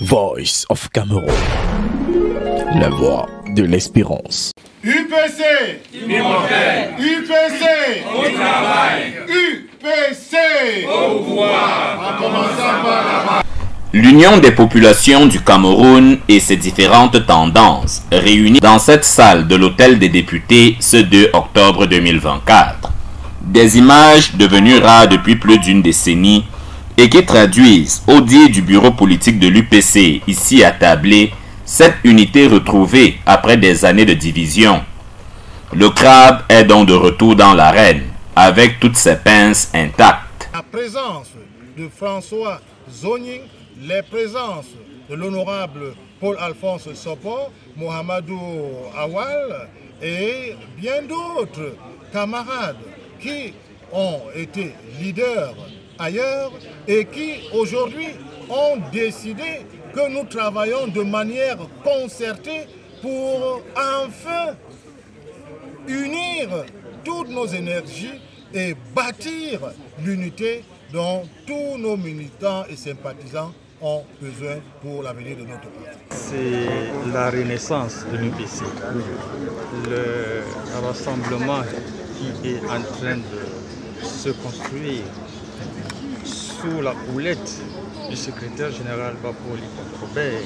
Voice of Cameroun, la voix de l'espérance. UPC, UPC, au travail, UPC, au pouvoir, en commençant par la... L'Union des populations du Cameroun et ses différentes tendances réunies dans cette salle de l'Hôtel des députés ce 2 octobre 2024. Des images devenues rares depuis plus d'une décennie et qui traduisent, au dire du bureau politique de l'UPC ici attablé, cette unité retrouvée après des années de division. Le crabe est donc de retour dans l'arène, avec toutes ses pinces intactes. La présence de François Zogning, les présences de l'honorable Paul-Alphonse Sopor, Mohamedou Awal et bien d'autres camarades qui ont été leaders ailleurs et qui aujourd'hui ont décidé que nous travaillons de manière concertée pour enfin unir toutes nos énergies et bâtir l'unité dont tous nos militants et sympathisants ont besoin pour l'avenir de notre parti. C'est la renaissance de l'UPC, le rassemblement qui est en train de se construire sous la houlette du secrétaire général Bapoli Robert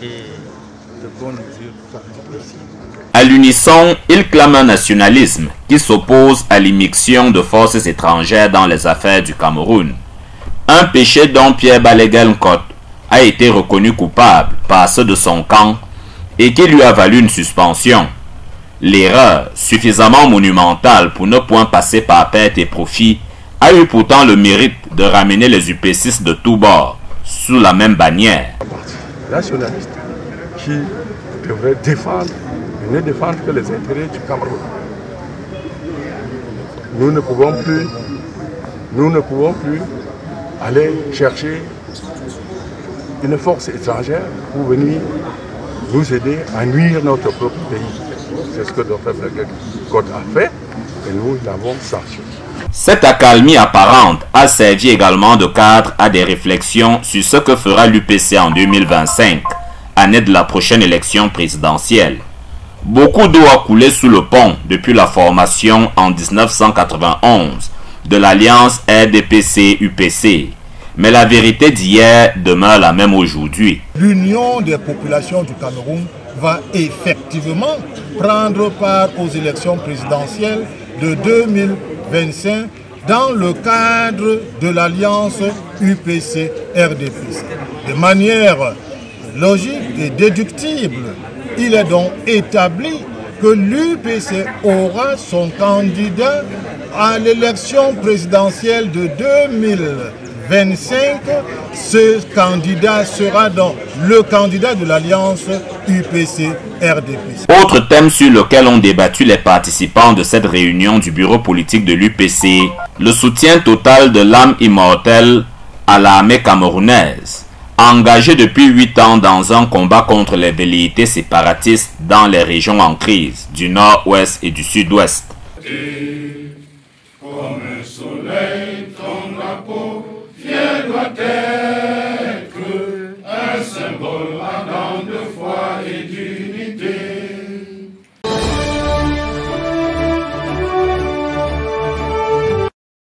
et de bonnes mesures pour l'UPC. À l'unisson, il clame un nationalisme qui s'oppose à l'immixtion de forces étrangères dans les affaires du Cameroun. Un péché dont Pierre Balaguer Nkot a été reconnu coupable par ceux de son camp et qui lui a valu une suspension. L'erreur, suffisamment monumentale pour ne point passer par perte et profit, a eu pourtant le mérite de ramener les UPCistes de tous bords sous la même bannière. Nationaliste qui devrait défendre, ne défendre que les intérêts du Cameroun. Nous ne pouvons plus aller chercher une force étrangère pour venir nous aider à nuire notre propre pays. C'est ce que Dr Balaguer Nkot a fait et nous l'avons sanctionné. Cette accalmie apparente a servi également de cadre à des réflexions sur ce que fera l'UPC en 2025, année de la prochaine élection présidentielle. Beaucoup d'eau a coulé sous le pont depuis la formation en 1991 de l'alliance RDPC-UPC. Mais la vérité d'hier demeure la même aujourd'hui. L'Union des populations du Cameroun va effectivement prendre part aux élections présidentielles de 2025 dans le cadre de l'alliance UPC-RDPC. De manière logique et déductible, il est donc établi que l'UPC aura son candidat à l'élection présidentielle de 2025. Ce candidat sera donc le candidat de l'alliance UPC-RDPC. Autre thème sur lequel ont débattu les participants de cette réunion du bureau politique de l'UPC, le soutien total de l'âme immortelle à l'armée camerounaise, engagée depuis 8 ans dans un combat contre les velléités séparatistes dans les régions en crise du nord-ouest et du sud-ouest. Comme un soleil, ton drapeau, fier doit être.